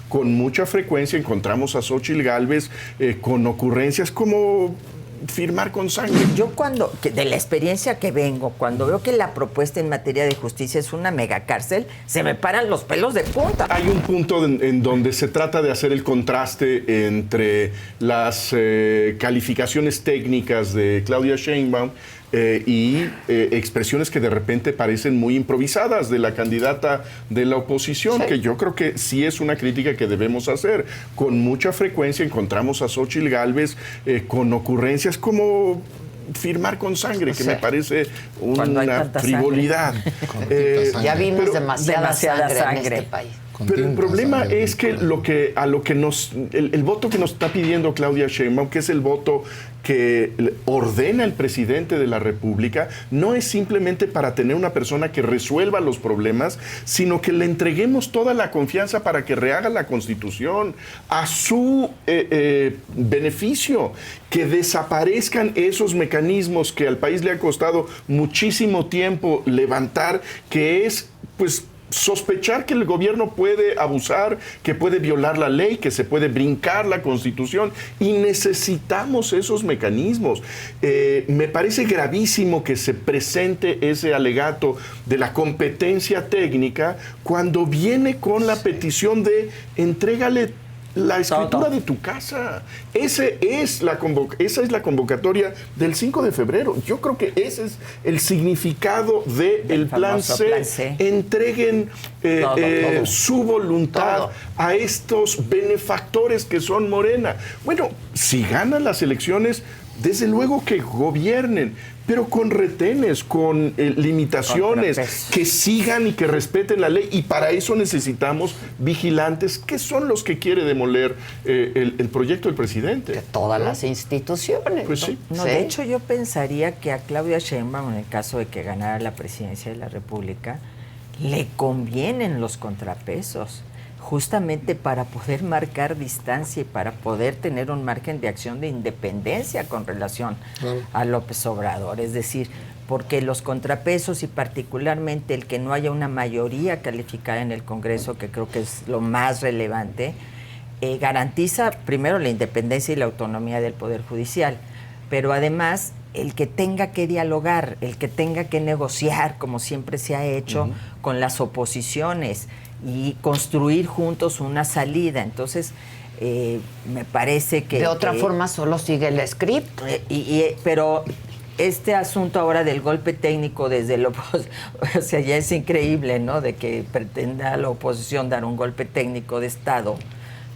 con mucha frecuencia encontramos a Xóchitl Gálvez con ocurrencias como firmar con sangre. Yo de la experiencia que vengo, cuando veo que la propuesta en materia de justicia es una megacárcel, se me paran los pelos de punta. Hay un punto en donde se trata de hacer el contraste entre las calificaciones técnicas de Claudia Sheinbaum y expresiones que de repente parecen muy improvisadas de la candidata de la oposición, que yo creo que sí es una crítica que debemos hacer. Con mucha frecuencia encontramos a Xóchitl Gálvez con ocurrencias como firmar con sangre, que me parece una frivolidad. Ya vimos demasiada sangre en este país. Pero el problema es que el voto que nos está pidiendo Claudia Sheinbaum, que es el voto que ordena el presidente de la República, no es simplemente para tener una persona que resuelva los problemas, sino que le entreguemos toda la confianza para que rehaga la Constitución a su beneficio, que desaparezcan esos mecanismos que al país le ha costado muchísimo tiempo levantar, que es, pues, sospechar que el gobierno puede abusar, que puede violar la ley, que se puede brincar la Constitución, y necesitamos esos mecanismos. Me parece gravísimo que se presente ese alegato de la competencia técnica cuando viene con la petición de entrégale la escritura de tu casa. Esa es la convocatoria del 5 de febrero. Yo creo que ese es el significado del plan C. Entreguen todo. Su voluntad a estos benefactores que son Morena. Bueno, si ganan las elecciones, desde luego que gobiernen, pero con retenes, con limitaciones, que sigan y que respeten la ley. Y para eso necesitamos vigilantes, que son los que quiere demoler el proyecto del presidente. De todas las instituciones. Pues sí. No, de hecho, yo pensaría que a Claudia Sheinbaum, en el caso de que ganara la presidencia de la República, le convienen los contrapesos, justamente para poder marcar distancia y para poder tener un margen de acción de independencia con relación a López Obrador. Es decir, porque los contrapesos y particularmente el que no haya una mayoría calificada en el Congreso, que creo que es lo más relevante, garantiza primero la independencia y la autonomía del Poder Judicial, pero además el que tenga que dialogar, el que tenga que negociar, como siempre se ha hecho, con las oposiciones, y construir juntos una salida. Entonces, me parece que... De otra forma solo sigue el script. Pero este asunto ahora del golpe técnico desde o sea, ya es increíble, ¿no? De que pretenda la oposición dar un golpe técnico de Estado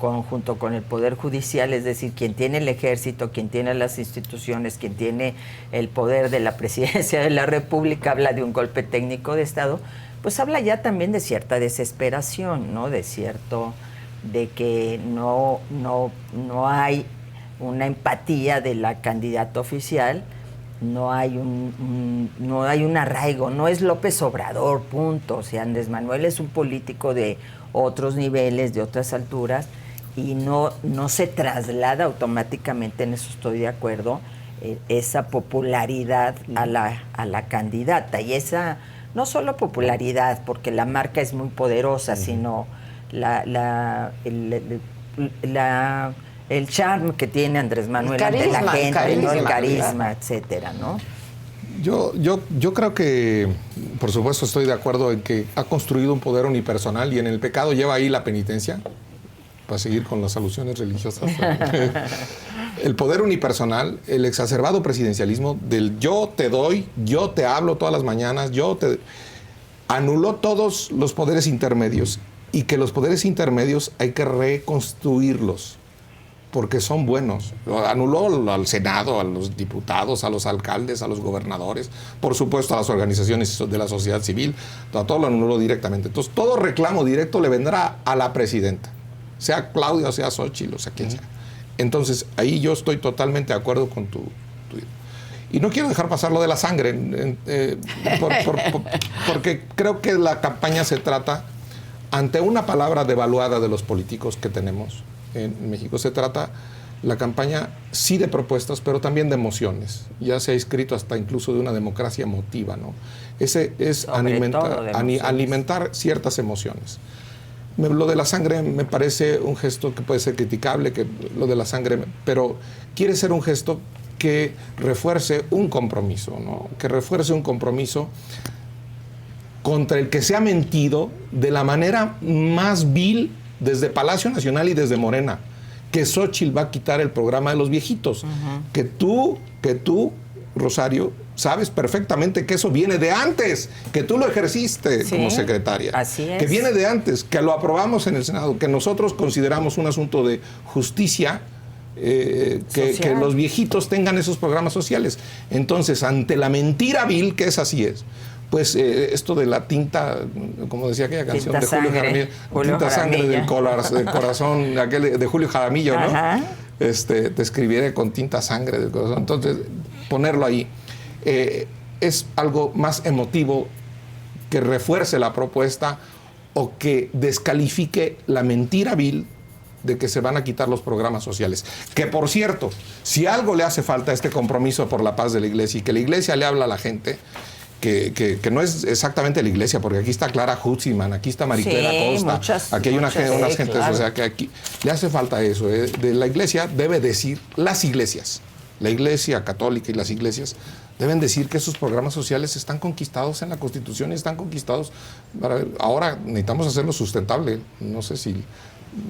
junto con el Poder Judicial, es decir, quien tiene el ejército, quien tiene las instituciones, quien tiene el poder de la presidencia de la República, habla de un golpe técnico de Estado, pues habla ya también de cierta desesperación, ¿no? De que no hay una empatía de la candidata oficial, no hay un arraigo, no es López Obrador, punto. O sea, Andrés Manuel es un político de otros niveles, de otras alturas, y no se traslada automáticamente, en eso estoy de acuerdo, esa popularidad a la candidata. Y esa, no solo popularidad, porque la marca es muy poderosa, sino el charme que tiene Andrés Manuel ante la gente, ¿no? El carisma, etcétera, ¿no? Yo creo que, por supuesto, estoy de acuerdo en que ha construido un poder unipersonal y en el pecado lleva ahí la penitencia, para seguir con las alusiones religiosas. El poder unipersonal, el exacerbado presidencialismo del yo te doy, yo te hablo todas las mañanas, anuló todos los poderes intermedios, y que los poderes intermedios hay que reconstruirlos, porque son buenos. Anuló al Senado, a los diputados, a los alcaldes, a los gobernadores, por supuesto a las organizaciones de la sociedad civil, todo lo anuló directamente. Entonces, todo reclamo directo le vendrá a la presidenta, sea Claudia, o sea Xóchitl, o sea quien sea. Entonces, ahí yo estoy totalmente de acuerdo con tu y no quiero dejar pasar lo de la sangre, porque creo que la campaña se trata, ante una palabra devaluada de los políticos que tenemos en México, se trata la campaña sí de propuestas, pero también de emociones. Ya se ha escrito hasta incluso de una democracia emotiva, ¿no? Ese es alimentar ciertas emociones. Lo de la sangre me parece un gesto que puede ser criticable, que lo de la sangre, pero quiere ser un gesto que refuerce un compromiso, ¿no? Que refuerce un compromiso contra el que se ha mentido de la manera más vil desde Palacio Nacional y desde Morena, que Xóchitl va a quitar el programa de los viejitos, que tú, Rosario, sabes perfectamente que eso viene de antes, que tú lo ejerciste como secretaria. Así es. Que viene de antes, que lo aprobamos en el Senado, que nosotros consideramos un asunto de justicia, que los viejitos tengan esos programas sociales. Entonces, ante la mentira vil, que es así es, pues esto de la tinta, como decía aquella canción tinta de Julio sangre, Jaramillo, Julio tinta sangre del corazón, aquel de Julio Jaramillo, ¿no? Te escribiré con tinta sangre del corazón. Entonces, ponerlo ahí es algo más emotivo, que refuerce la propuesta o que descalifique la mentira vil de que se van a quitar los programas sociales. Que, por cierto, si algo le hace falta a este compromiso por la paz de la Iglesia y que la Iglesia le habla a la gente, que no es exactamente la Iglesia, porque aquí está Clara Hutzman, aquí está Mariclera Costa, aquí hay unas gentes, claro. O sea, que aquí le hace falta eso. De la Iglesia debe decir, las iglesias, la Iglesia católica y las iglesias deben decir que esos programas sociales están conquistados en la Constitución y están conquistados. Ahora necesitamos hacerlo sustentable. No sé si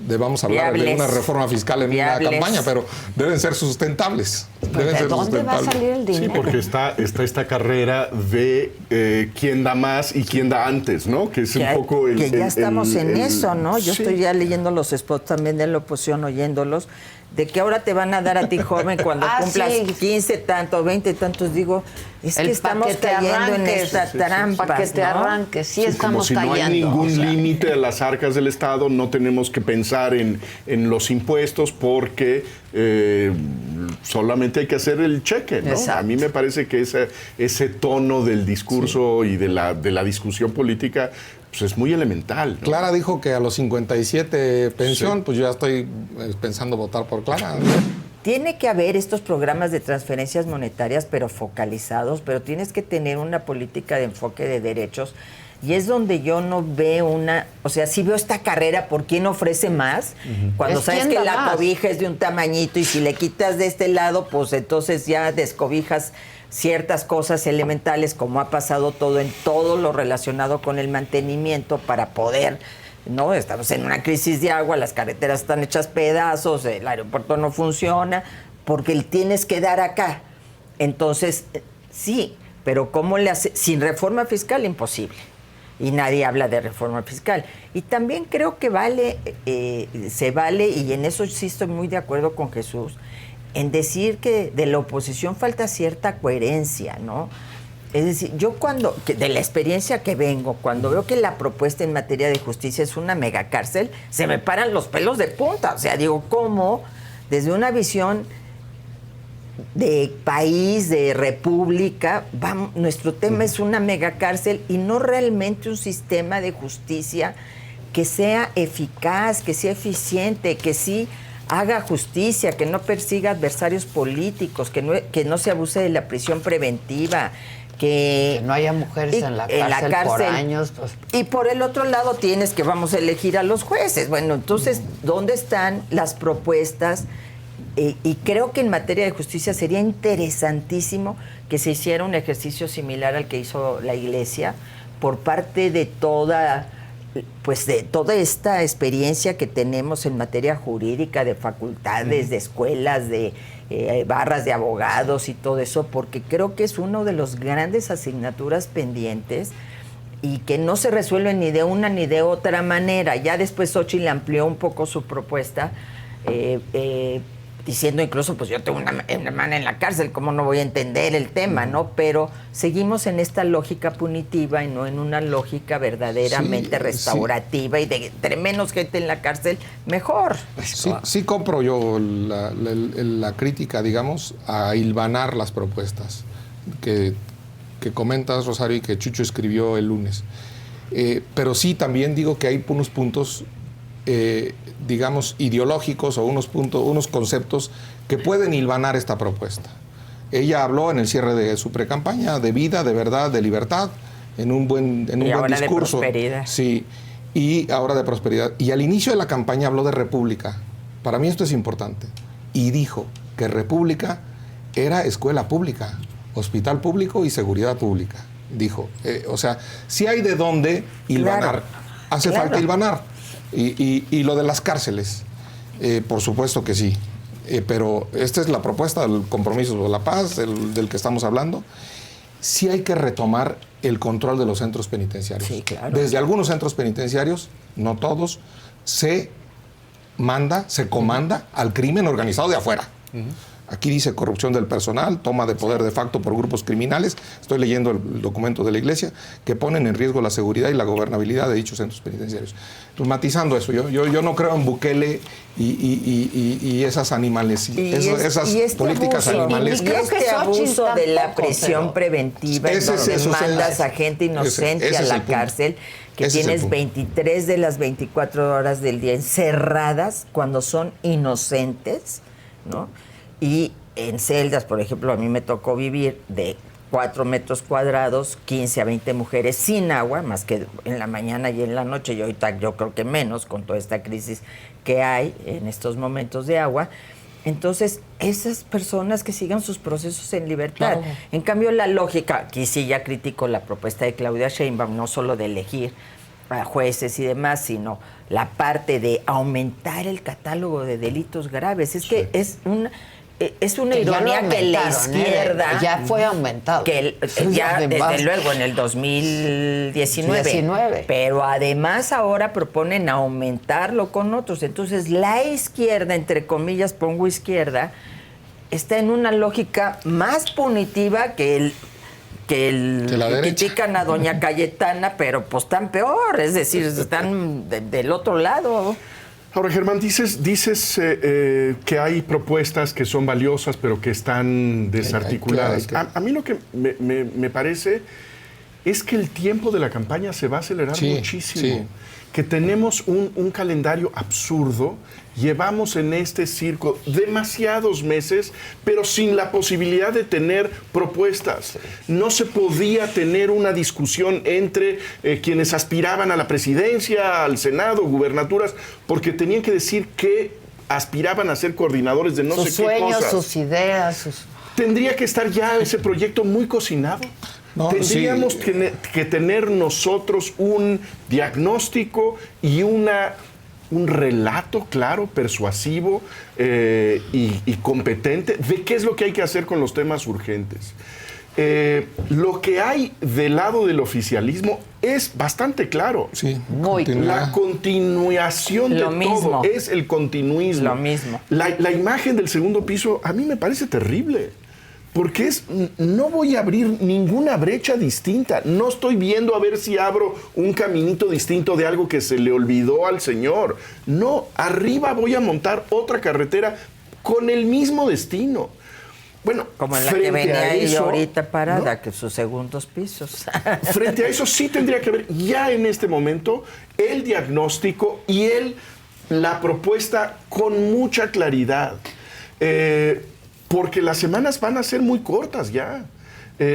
debamos hablar de una reforma fiscal en una campaña, pero deben ser sustentables. ¿De dónde va a salir el dinero? Sí, porque está esta carrera de quién da más y quién da antes, ¿no? Que es un poco el... Que ya estamos en eso, ¿no? Yo estoy ya leyendo los spots también de la oposición, oyéndolos, de que ahora te van a dar a ti, joven, cuando cumplas 15 tantos, 20 tantos, digo, es que estamos cayendo en esta trampa. Para que te arranques, estamos cayendo. Como si no hay ningún límite a las arcas del Estado, no tenemos que pensar en los impuestos porque solamente hay que hacer el cheque, ¿no? A mí me parece que ese tono del discurso y de la discusión política pues es muy elemental, ¿no? Clara dijo que a los 57 pensión, pues yo ya estoy pensando votar por Clara, ¿no? Tiene que haber estos programas de transferencias monetarias, pero focalizados, pero tienes que tener una política de enfoque de derechos. Y es donde yo no veo o sea, sí veo esta carrera por quién ofrece más, cuando sabes que la cobija es de un tamañito y si le quitas de este lado, pues entonces ya descobijas ciertas cosas elementales, como ha pasado en todo lo relacionado con el mantenimiento para poder, ¿no? Estamos en una crisis de agua, las carreteras están hechas pedazos, el aeropuerto no funciona, porque tienes que dar acá. Entonces, sí, pero ¿cómo le hace? Sin reforma fiscal, imposible. Y nadie habla de reforma fiscal. Y también creo que se vale, y en eso sí estoy muy de acuerdo con Jesús, en decir que de la oposición falta cierta coherencia, ¿no? Es decir, yo de la experiencia que vengo, cuando veo que la propuesta en materia de justicia es una megacárcel, se me paran los pelos de punta. O sea, digo, ¿cómo? Desde una visión de país, de república, nuestro tema es una megacárcel y no realmente un sistema de justicia que sea eficaz, que sea eficiente, que sí haga justicia, que no persiga adversarios políticos, que no se abuse de la prisión preventiva, que no haya mujeres en la cárcel por años. Pues. Y por el otro lado tienes que vamos a elegir a los jueces. Bueno, entonces, ¿dónde están las propuestas? Y creo que en materia de justicia sería interesantísimo que se hiciera un ejercicio similar al que hizo la Iglesia por parte de toda esta experiencia que tenemos en materia jurídica, de facultades, de escuelas, de barras de abogados y todo eso, porque creo que es uno de los grandes asignaturas pendientes y que no se resuelve ni de una ni de otra manera. Ya después Xóchitl amplió un poco su propuesta, diciendo incluso, pues yo tengo una hermana en la cárcel, ¿cómo no voy a entender el tema, no? Pero seguimos en esta lógica punitiva y no en una lógica verdaderamente restaurativa y de entre menos gente en la cárcel, mejor. Sí compro yo la crítica, digamos, a hilvanar las propuestas que comentas, Rosario, y que Chucho escribió el lunes. Pero sí también digo que hay unos puntos digamos, ideológicos o unos conceptos que pueden hilvanar esta propuesta. Ella habló en el cierre de su precampaña de vida, de verdad, de libertad, en un buen discurso. De prosperidad. Sí. y ahora de prosperidad. Y al inicio de la campaña habló de república. Para mí esto es importante. Y dijo que república era escuela pública, hospital público y seguridad pública. Dijo, o sea, sí hay de dónde hilvanar. Hace falta hilvanar. Y lo de las cárceles, por supuesto que sí. Pero esta es la propuesta del compromiso de la paz, del que estamos hablando. Sí hay que retomar el control de los centros penitenciarios. Sí, claro. Desde algunos centros penitenciarios, no todos, se comanda al crimen organizado de afuera. Aquí dice corrupción del personal, toma de poder de facto por grupos criminales. Estoy leyendo el documento de la Iglesia, que ponen en riesgo la seguridad y la gobernabilidad de dichos centros penitenciarios. Entonces, matizando eso, yo no creo en Bukele y esas animales, esas políticas abuso, animales. Y este abuso de la prisión preventiva, en donde mandas a gente inocente a la cárcel, que tienes 23 de las 24 horas del día encerradas cuando son inocentes, ¿no? Y en celdas, por ejemplo, a mí me tocó vivir de 4 metros cuadrados, 15 a 20 mujeres sin agua, más que en la mañana y en la noche, y ahorita yo creo que menos con toda esta crisis que hay en estos momentos de agua. Entonces, esas personas que sigan sus procesos en libertad. Claro. En cambio, la lógica, aquí sí ya critico la propuesta de Claudia Sheinbaum, no solo de elegir a jueces y demás, sino la parte de aumentar el catálogo de delitos graves. Es que es una ironía que la izquierda... Ya fue aumentado. Que ya, desde luego, en el 2019. Pero además ahora proponen aumentarlo con otros. Entonces, la izquierda, entre comillas, pongo izquierda, está en una lógica más punitiva que critican a doña Cayetana, pero pues están peor. Es decir, están del otro lado. Ahora, Germán, dices que hay propuestas que son valiosas, pero que están desarticuladas. Claro. A mí lo que me parece es que el tiempo de la campaña se va a acelerar muchísimo. Sí. Que tenemos un calendario absurdo. Llevamos en este circo demasiados meses, pero sin la posibilidad de tener propuestas. No se podía tener una discusión entre quienes aspiraban a la presidencia, al Senado, gubernaturas, porque tenían que decir que aspiraban a ser coordinadores de no sé qué cosas. Sus sueños, sus ideas. Tendría que estar ya ese proyecto muy cocinado. No, tendríamos que tener nosotros un diagnóstico y un relato claro, persuasivo y competente de qué es lo que hay que hacer con los temas urgentes. Lo que hay del lado del oficialismo es bastante claro. Sí, la continuación de todo es el continuismo. Lo mismo. La imagen del segundo piso a mí me parece terrible. Porque no voy a abrir ninguna brecha distinta. No estoy viendo a ver si abro un caminito distinto de algo que se le olvidó al señor. No, arriba voy a montar otra carretera con el mismo destino. Bueno, como en la que venía ahí ahorita parada, ¿no? Que sus segundos pisos. Frente a eso sí tendría que haber ya en este momento el diagnóstico y la propuesta con mucha claridad. Porque las semanas van a ser muy cortas ya.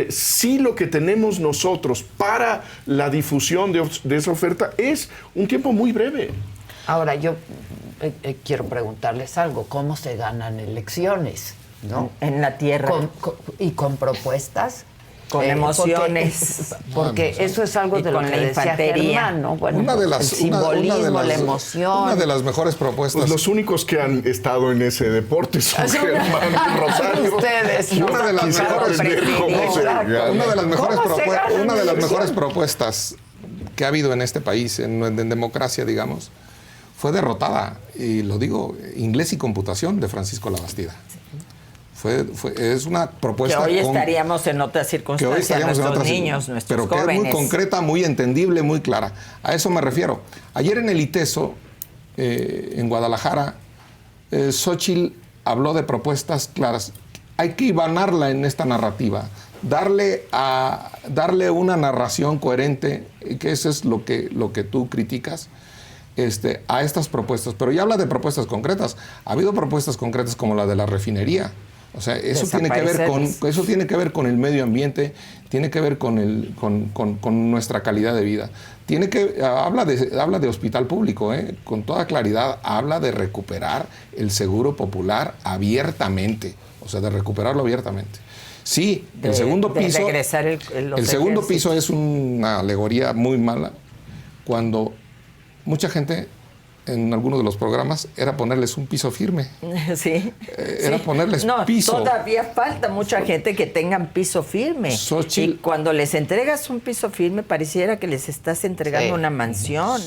Sí, lo que tenemos nosotros para la difusión de esa oferta es un tiempo muy breve. Ahora, yo quiero preguntarles algo. ¿Cómo se ganan elecciones? ¿No? En la tierra. Con propuestas. Con emociones. Porque eso es algo de lo que decía Germán, ¿no? Bueno, el simbolismo, la emoción. Una de las mejores propuestas. Pues los únicos que han estado en ese deporte son Germán y Rosario. Ustedes. Una de las mejores propuestas que ha habido en este país, en democracia, digamos, fue derrotada, y lo digo, Inglés y Computación, de Francisco Labastida. Es una propuesta que hoy estaríamos en otras circunstancias, nuestros niños, nuestros jóvenes. Pero que es muy concreta, muy entendible, muy clara. A eso me refiero. Ayer en el ITESO, en Guadalajara, Xóchitl habló de propuestas claras. Hay que hilvanarla en esta narrativa, darle una narración coherente, que eso es lo que tú criticas, a estas propuestas. Pero ya habla de propuestas concretas. Ha habido propuestas concretas como la de la refinería. O sea, eso tiene que ver con el medio ambiente, tiene que ver con nuestra calidad de vida. Habla de hospital público, con toda claridad, habla de recuperar el seguro popular abiertamente, o sea, de recuperarlo abiertamente. Sí, el segundo piso, el segundo piso es una alegoría muy mala cuando mucha gente en algunos de los programas era ponerles un piso firme. Sí. Era ponerles piso. Todavía falta mucha gente que tengan piso firme. Y cuando les entregas un piso firme, pareciera que les estás entregando una mansión.